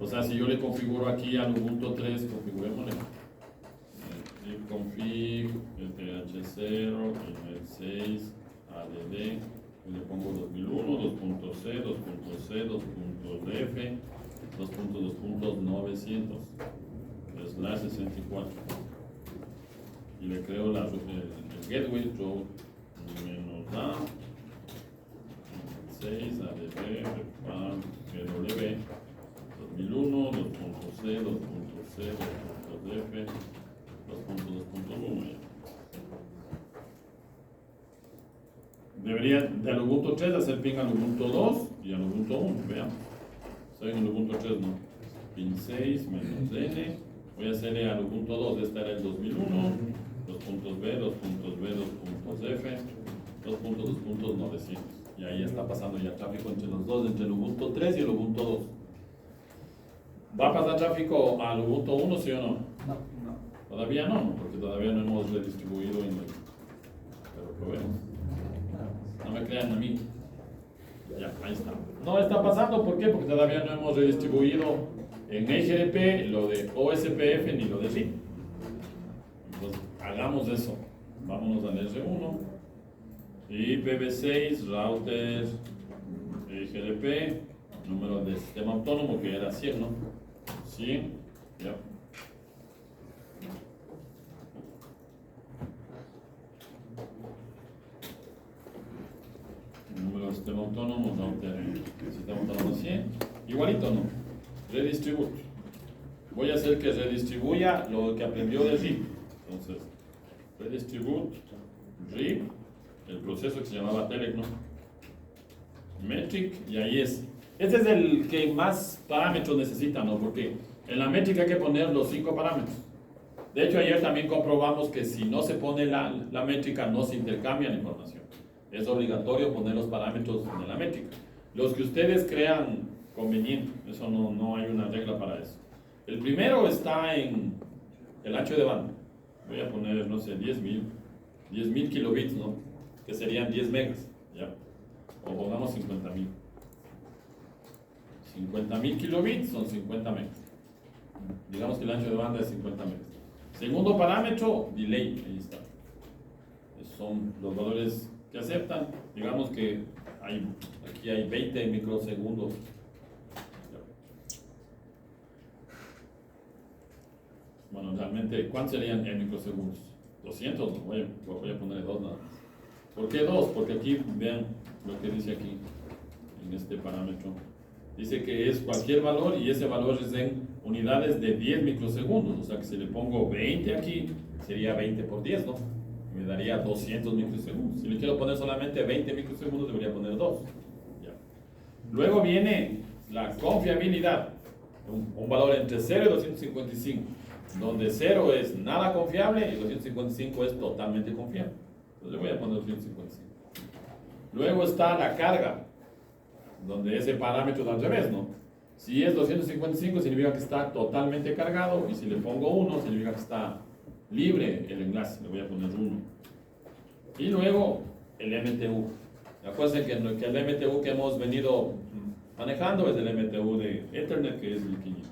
O sea, si yo le configuro aquí al Ubuntu 3, configurémosle config, th0, email 6, add, y le pongo 2001, 2.c, 2.c, 2.df, 2.2.900, slash 64. Y le creo el gateway route menos a 6, add, gw, 2001, 2.c, 2.c, 2.df, 2.2.1. Debería del Ubuntu 3 hacer ping al Ubuntu 2 y al Ubuntu 1, veamos. Estoy en el Ubuntu 3, ¿no? Ping 6 menos n. Voy a hacerle al Ubuntu 2, este era el 2001, 2.b, 2.b, 2.f, 2.2.900. Y ahí está pasando ya tráfico entre los dos, entre el Ubuntu 3 y el Ubuntu 2. ¿Va a pasar tráfico al Ubuntu 1, sí o no? No. Todavía no, porque todavía no hemos redistribuido pero probemos. No me crean a mí. Ya, ahí está. No está pasando, ¿por qué? Porque todavía no hemos redistribuido en IGRP lo de OSPF ni lo de RIP. Entonces, hagamos eso. Vámonos al R1. IPv6, router, IGRP, número de sistema autónomo que era 100, ¿no? 100, ya. el sistema autónomo, router, sistema autónomo 100, igualito no, redistribute. Voy a hacer que redistribuya lo que aprendió de RIP. Entonces, redistribute, RIP, el proceso que se llamaba Telec, ¿no? Metric, y ahí es. Este es el que más parámetros necesita, ¿no? Porque en la métrica hay que poner los 5 parámetros. De hecho, ayer también comprobamos que si no se pone la métrica, no se intercambia la información. Es obligatorio poner los parámetros de la métrica. Los que ustedes crean conveniente, eso no hay una regla para eso. El primero está en el ancho de banda. Voy a poner, no sé, 10.000 kilobits, ¿no? Que serían 10 megas, ¿ya? O pongamos 50.000. 50.000 kilobits son 50 megas. Digamos que el ancho de banda es 50 megas. Segundo parámetro, delay, ahí está. Son los valores que aceptan. Digamos que aquí hay 20 microsegundos. Bueno, realmente, ¿cuántos serían en microsegundos? 200, no, voy a poner 2 nada más. ¿Por qué 2? Porque aquí, vean lo que dice aquí, en este parámetro. Dice que es cualquier valor y ese valor es en unidades de 10 microsegundos. O sea que si le pongo 20 aquí, sería 20 por 10, ¿no? Me daría 200 microsegundos. Si le quiero poner solamente 20 microsegundos, debería poner 2. Ya. Luego viene la confiabilidad. Un valor entre 0 y 255. Donde 0 es nada confiable y 255 es totalmente confiable. Entonces le voy a poner 255. Luego está la carga, donde ese parámetro es al revés, ¿no? Si es 255 significa que está totalmente cargado y si le pongo 1 significa que está libre el enlace, le voy a poner 1. Y luego el MTU. Acuérdense que el MTU que hemos venido manejando es el MTU de Ethernet, que es 1500.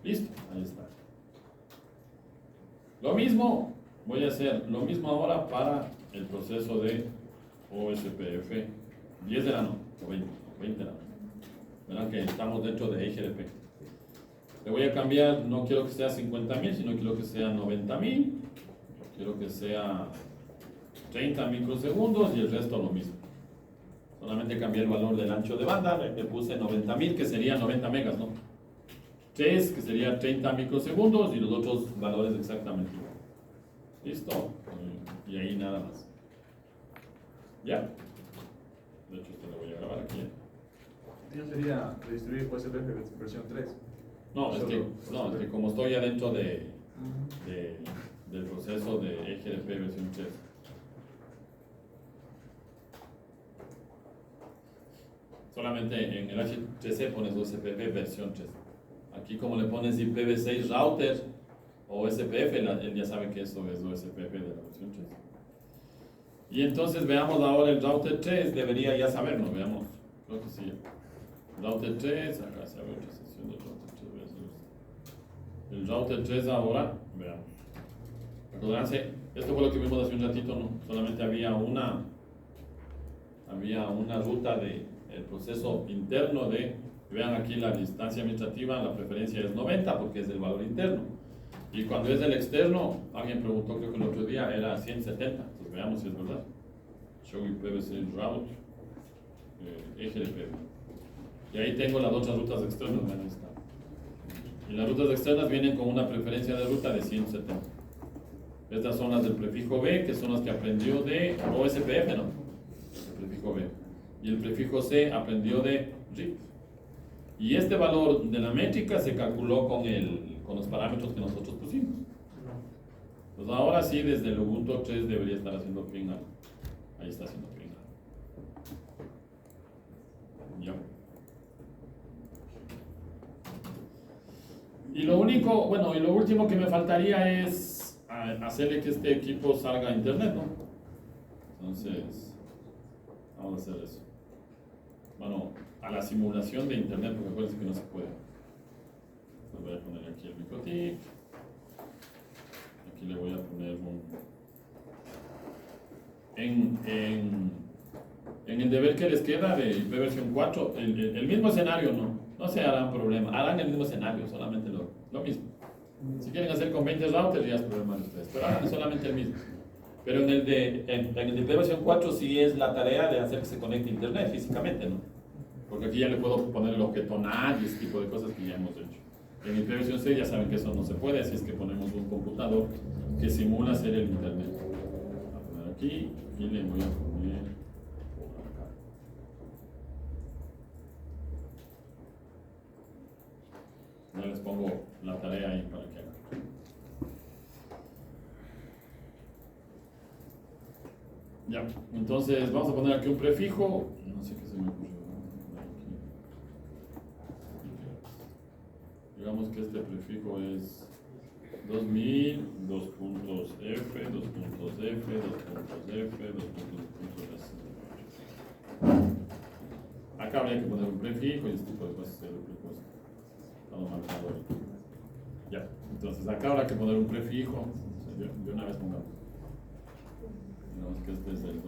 Listo, ahí está. Lo mismo, voy a hacer lo mismo ahora para el proceso de OSPF 10 de la no, o 20 de la no. Verán que estamos dentro de EGRP. Le voy a cambiar, no quiero que sea 50.000, sino quiero que sea 90.000. Quiero que sea 30 microsegundos y el resto lo mismo. Solamente cambié el valor del ancho de banda, le puse 90.000, que sería 90 megas, ¿no? 3, que sería 30 microsegundos, y los otros valores exactamente igual. ¿Listo? Y ahí nada más. ¿Ya? De hecho, esto lo voy a grabar aquí. ¿Ya sería redistribuir USPF versión 3? No, es que como estoy ya dentro del proceso de EGRP versión 3. Solamente en el H3C pones USPF versión 3. Aquí como le pones IPv6 router o SPF, él ya sabe que eso es USPF de la versión 3. Y entonces veamos ahora el router 3, debería ya saberlo, veamos. Creo que sí. Router 3, acá se abre otra sesión del router 3. Voy a hacer esto. El router 3 ahora, veamos. Acordarse, esto fue lo que vimos hace un ratito, ¿no? Solamente había una ruta del proceso interno de, vean aquí la distancia administrativa, la preferencia es 90 porque es el valor interno. Y cuando es del externo, alguien preguntó, creo que el otro día, era 170. Entonces veamos si es verdad. Show IPv6 route, EGRP. Y ahí tengo las otras rutas externas, vean, ahí está. Y las rutas externas vienen con una preferencia de ruta de 170. Estas son las del prefijo B, que son las que aprendió de OSPF, ¿no? El prefijo B. Y el prefijo C aprendió de RIP. Y este valor de la métrica se calculó con los parámetros que nosotros pusimos. Pues ahora sí, desde el Ubuntu 3 debería estar haciendo ping. Ahí está haciendo ping. Ya. Y lo último que me faltaría es hacerle que este equipo salga a internet, ¿no? Entonces, vamos a hacer eso. Bueno, a la simulación de internet, porque acuérdense que no se puede. Entonces voy a poner aquí el microtik. Aquí le voy a poner en el deber que les queda de IP versión 4, el mismo escenario, no se harán problema, harán el mismo escenario, solamente lo mismo. Si quieren hacer con 20 routers ya es problema de ustedes, pero hagan solamente el mismo. Pero en el de versión 4 sí es la tarea de hacer que se conecte a internet físicamente, ¿no? Porque aquí ya le puedo poner el objeto NAT y ese tipo de cosas que ya hemos hecho. En IP versión 6 ya saben que eso no se puede, así es que ponemos un computador que simula hacer el internet. Voy a poner aquí y le voy a poner por acá. Ya les pongo la tarea ahí para que hagan. Ya, entonces vamos a poner aquí un prefijo. No sé qué se me ocurrió. Digamos que este prefijo es 2000, 2 puntos F, 2 puntos F, 2 puntos F, 2 puntos S. Acá habría que poner un prefijo y este tipo de cosas se lo prefijo. Estamos marcando ahí. Ya, entonces acá habrá que poner un prefijo. De una vez pongamos. Digamos que este es el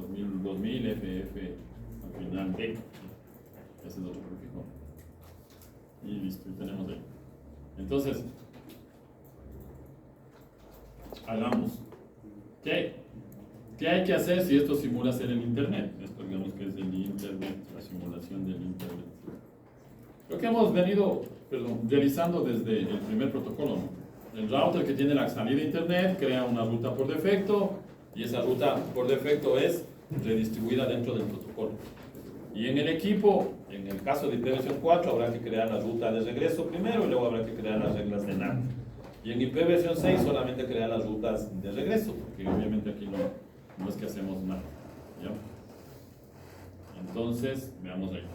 2000 FF al final D. Ese es otro prefijo. Y listo, y tenemos ahí. Entonces, hagamos. ¿Qué hay que hacer si esto simula ser el Internet? Esto digamos que es el Internet, la simulación del Internet. Lo que hemos venido realizando desde el primer protocolo, ¿no? El router que tiene la salida a Internet crea una ruta por defecto y esa ruta por defecto es redistribuida dentro del protocolo. Y en el equipo, en el caso de IP versión 4, habrá que crear la ruta de regreso primero y luego habrá que crear las reglas de NAT. Y en IP versión 6 solamente crear las rutas de regreso, porque obviamente aquí no es que hacemos nada. ¿Ya? Entonces, veamos ahí.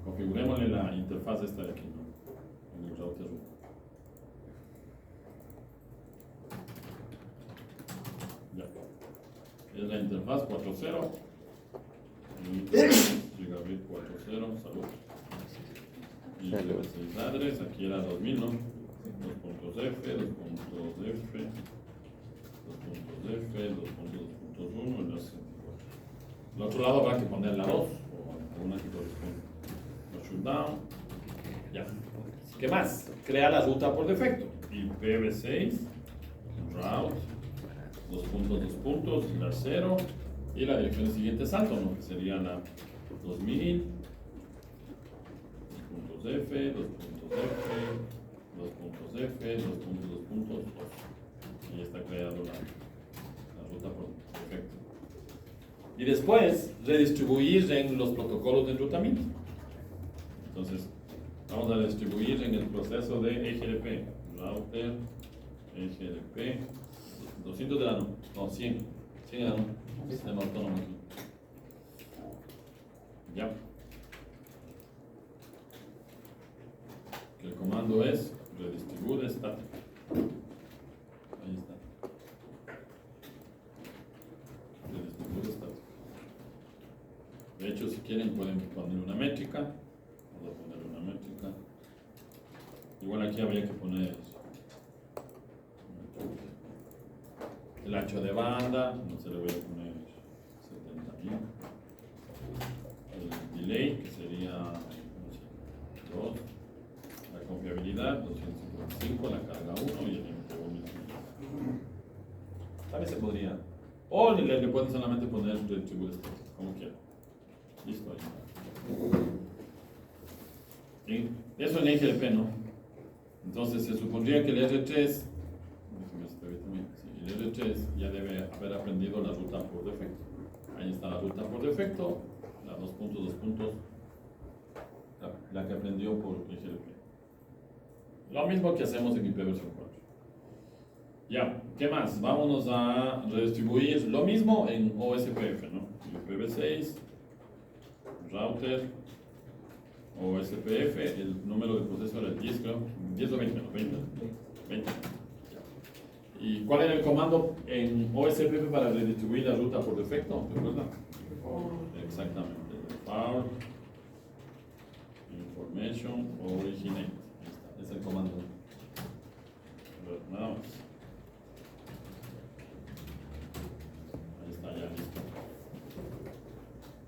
Configurémosle la interfaz esta de aquí, ¿no? En el router root. Ya. Es la interfaz 4.0. Gigabit 4.0, salud. Y el address, aquí era 2000, ¿no? 2.f, 2.f, 2.f, 2.2.1, enlace 24. Al otro lado habrá que poner la 2, o alguna que corresponde. Shutdown. Ya. ¿Qué más? Crea la ruta por defecto. IPv6, route, 2.2, la 0 y la dirección de siguiente salto, ¿no? Que sería la 2000, 2.f, 2.f, 2.f, 2.2.2. Y está creando la ruta por defecto. Y después redistribuir en los protocolos de enrutamiento. Entonces, vamos a distribuir en el proceso de EGLP, router, EGLP, 200 de la no, 100 de la no, sistema autónomo aquí. Ya. Que el comando es redistribute static. Ahí está. Redistribute static. De hecho, si quieren pueden poner una métrica. Vamos a poner una métrica. Igual aquí habría que poner el ancho de banda, no se le voy a poner 70.000. El delay, que sería 2. La confiabilidad, 255. La carga 1 y el MTU 1500. También se podría. O le pueden solamente poner retribuir como quieran. Listo, ahí está. ¿Sí? Eso en EGLP, ¿no? Entonces se supondría que el R3, el R3 ya debe haber aprendido la ruta por defecto. Ahí está la ruta por defecto, la 2 puntos, la que aprendió por EGLP. Lo mismo que hacemos en IP versión 4. Ya, ¿qué más? Vámonos a redistribuir lo mismo en OSPF, ¿no? IPv6, router, OSPF, el número de proceso era 10, creo. 10 o 20, no, 20. ¿Y cuál era el comando en OSPF para redistribuir la ruta por defecto? ¿Recuerdan? Exactamente. Power, information, originate. Ahí está, es el comando. Nada más. Ahí está, ya listo.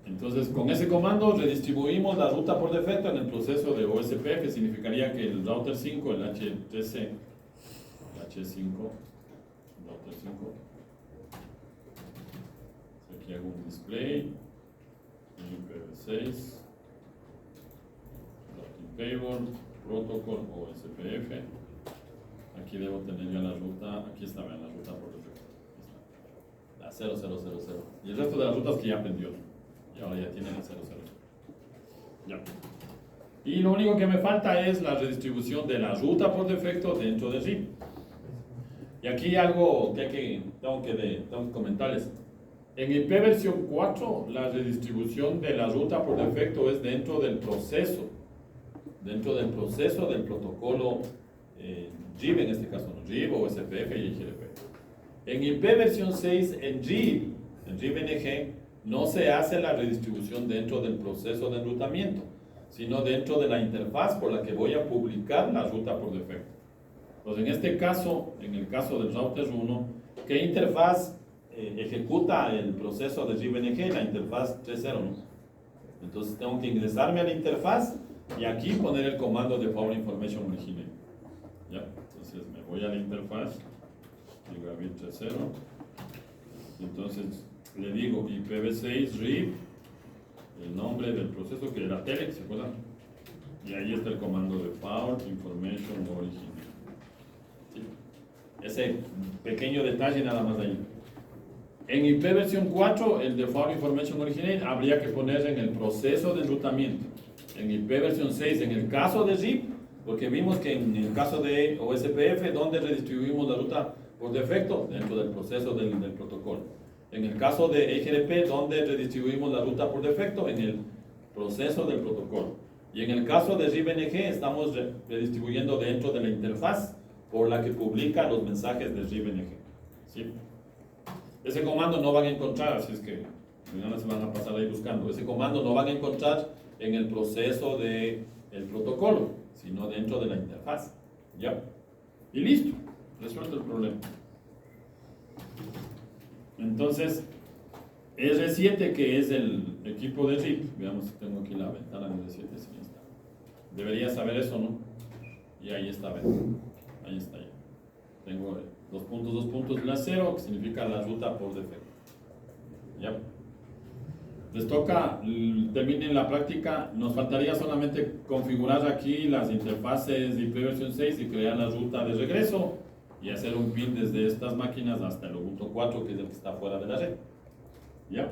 Entonces, con ese comando redistribuimos la ruta por defecto en el proceso de OSPF, que significaría que el router 5, el H13, H5, router 5. Aquí hago un display, IPv6, routing table, protocol o SPF. Aquí debo tener ya la ruta, aquí está, vean, la ruta por defecto. La 0000. Y el resto de las rutas que ya aprendió. Y ahora ya tiene la 00. Ya. Y lo único que me falta es la redistribución de la ruta por defecto dentro de RIP. Y aquí algo que tengo que comentarles. En IP versión 4, la redistribución de la ruta por defecto es dentro del proceso del protocolo RIP, en este caso, ¿no? RIP o SPF y IGRP. En IP versión 6, en RIP-NG, no se hace la redistribución dentro del proceso de enrutamiento, sino dentro de la interfaz por la que voy a publicar la ruta por defecto. Pues en este caso, en el caso del router 1, ¿qué interfaz ejecuta el proceso de RIP-NG? La interfaz 3.0, ¿no? Entonces tengo que ingresarme a la interfaz y aquí poner el comando de Forward Information Originate. ¿Ya? Entonces me voy a la interfaz, gigabit 3.0, entonces le digo IPv6 RIP, el nombre del proceso que era Telex, ¿se acuerdan? Y ahí está el comando de Forward Information Originate. ¿Sí? Ese pequeño detalle nada más ahí. En IP versión 4, el de Forward Information Originate habría que poner en el proceso de enrutamiento. En IP versión 6, en el caso de RIP, porque vimos que en el caso de OSPF, ¿dónde redistribuimos la ruta por defecto? Dentro del proceso del protocolo. En el caso de IGRP, ¿dónde redistribuimos la ruta por defecto? En el proceso del protocolo. Y en el caso de RIP-NG, estamos redistribuyendo dentro de la interfaz por la que publica los mensajes de RIP-NG. ¿Sí? Ese comando no van a encontrar, así es que mañana se van a pasar ahí buscando. Ese comando no van a encontrar en el proceso del protocolo, sino dentro de la interfaz. ¿Ya? Y listo, resuelto el problema. Entonces, R7, que es el equipo de RIP, veamos si tengo aquí la ventana de R7, sí está. Debería saber eso, ¿no? Y ahí está, ven. Ahí está ya. Tengo 2 puntos, la 0, que significa la ruta por defecto. ¿Ya? Les toca, terminen la práctica, nos faltaría solamente configurar aquí las interfaces de IP versión 6 y crear la ruta de regreso y hacer un pin desde estas máquinas hasta el Ubuntu 4, que es el que está fuera de la red. ¿Ya?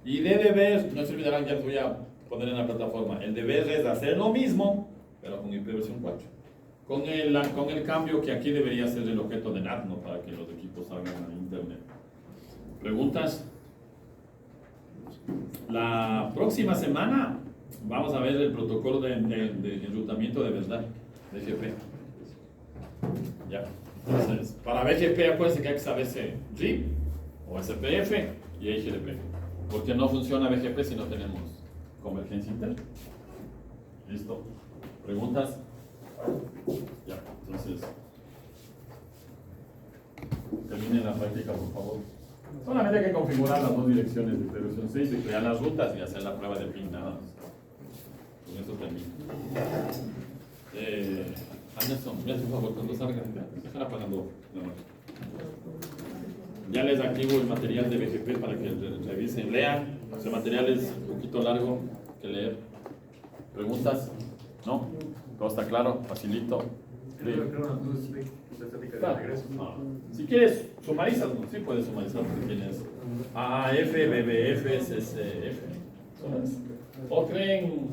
Y de deber, no se olvidarán, ya les voy a poner en la plataforma, el deber es hacer lo mismo, pero con IP versión 4. Con el cambio que aquí debería ser el objeto de NAT, ¿no? Para que los equipos salgan a internet. ¿Preguntas? La próxima semana vamos a ver el protocolo de enrutamiento de verdad, BGP. Ya. Entonces, para BGP acuérdense que hay que saberse RIP o SPF y IGRP, porque no funciona BGP si no tenemos convergencia interna. ¿Listo? ¿Preguntas? Ya, entonces terminen la práctica, por favor. Solamente hay que configurar las 2 direcciones de versión 6 y crear las rutas y hacer la prueba de ping, nada más. Con eso termino. Anderson, mira por favor cuando salga, déjala apagando la mano. Ya les activo el material de BGP para que revisen, lean. Ese material es un poquito largo que leer. ¿Preguntas? ¿No? ¿Todo está claro? Facilito. Si quieres, sumarizas, ¿no? Sí puedes sumarizar porque tienes AAF, BBF, CCF. O creen